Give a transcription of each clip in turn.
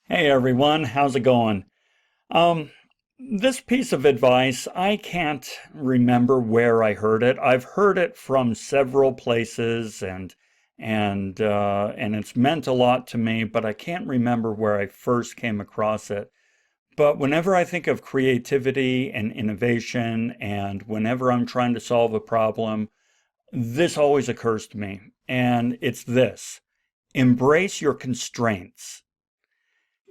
Hey everyone, how's it going? Um, this piece of advice, I can't remember where I heard it. I've heard it from several places and it's meant a lot to me, but I can't remember where I first came across it. But whenever I think of creativity and innovation and whenever I'm trying to solve a problem, this always occurs to me. And it's this: embrace your constraints.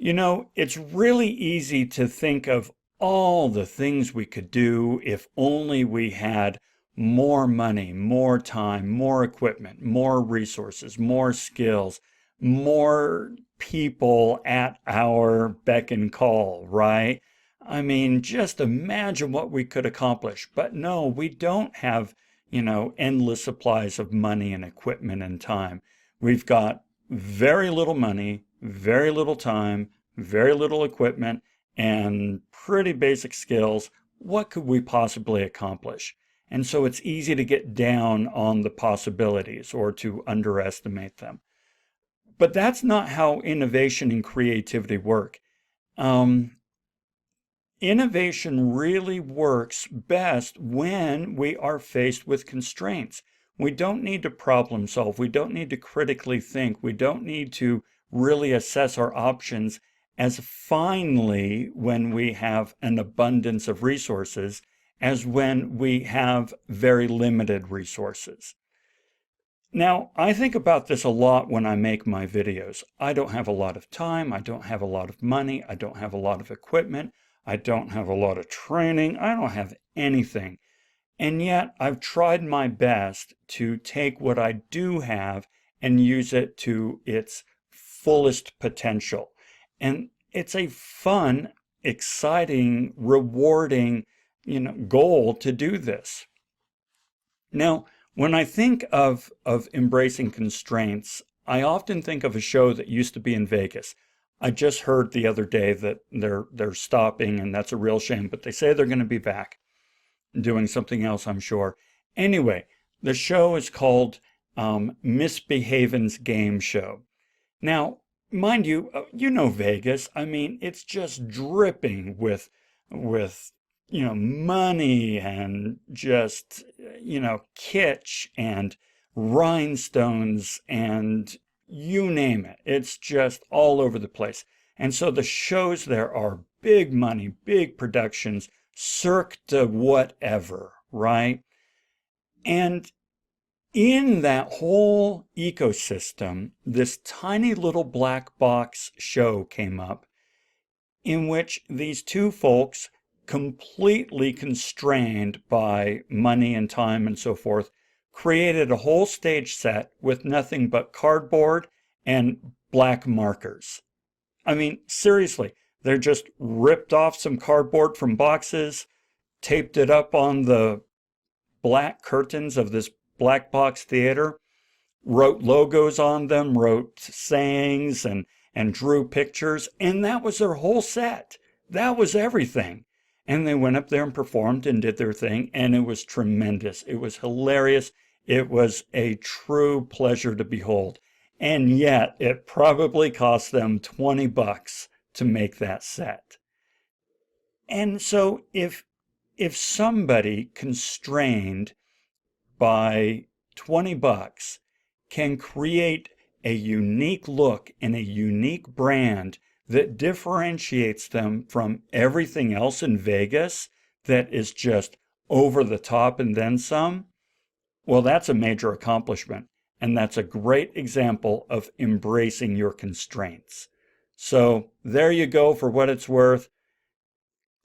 It's really easy to think of all the things we could do if only we had more money, more time, more equipment, more resources, more skills, more people at our beck and call, right? I mean, just imagine what we could accomplish. But no, we don't have, endless supplies of money and equipment and time. We've got very little money, very little time, very little equipment, and pretty basic skills. What could we possibly accomplish? And so it's easy to get down on the possibilities or to underestimate them. But that's not how innovation and creativity work. Um, Innovation really works best when we are faced with constraints. We don't need to problem solve. We don't need to critically think. We don't need to really assess our options as finely when we have an abundance of resources as when we have very limited resources. Now, I think about this a lot when I make my videos. I don't have a lot of time. I don't have a lot of money. I don't have a lot of equipment. I don't have a lot of training. I don't have anything. And yet I've tried my best to take what I do have and use it to its fullest potential. And it's a fun, exciting, rewarding, goal to do this. Now, when I think of embracing constraints, I often think of a show that used to be in Vegas. I just heard the other day that they're stopping, and that's a real shame, but they say they're going to be back doing something else, I'm sure. Anyway, the show is called Misbehavin's Game Show. Now, mind you, you know Vegas. I mean, it's just dripping with money and just, kitsch and rhinestones and you name it. It's just all over the place. And so the shows there are big money, big productions, cirque de whatever, right? And in that whole ecosystem, this tiny little black box show came up in which these two folks, completely constrained by money and time and so forth, created a whole stage set with nothing but cardboard and black markers. I mean, seriously, they just ripped off some cardboard from boxes, taped it up on the black curtains of this black box theater, wrote logos on them, wrote sayings and drew pictures, and that was their whole set. That was everything. And they went up there and performed and did their thing, and it was tremendous. It was hilarious. It was a true pleasure to behold. And yet, it probably cost them $20 to make that set. And so if somebody constrained by $20 can create a unique look and a unique brand that differentiates them from everything else in Vegas that is just over the top and then some, well, that's a major accomplishment. And that's a great example of embracing your constraints. So there you go for what it's worth.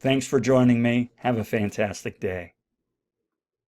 Thanks for joining me. Have a fantastic day.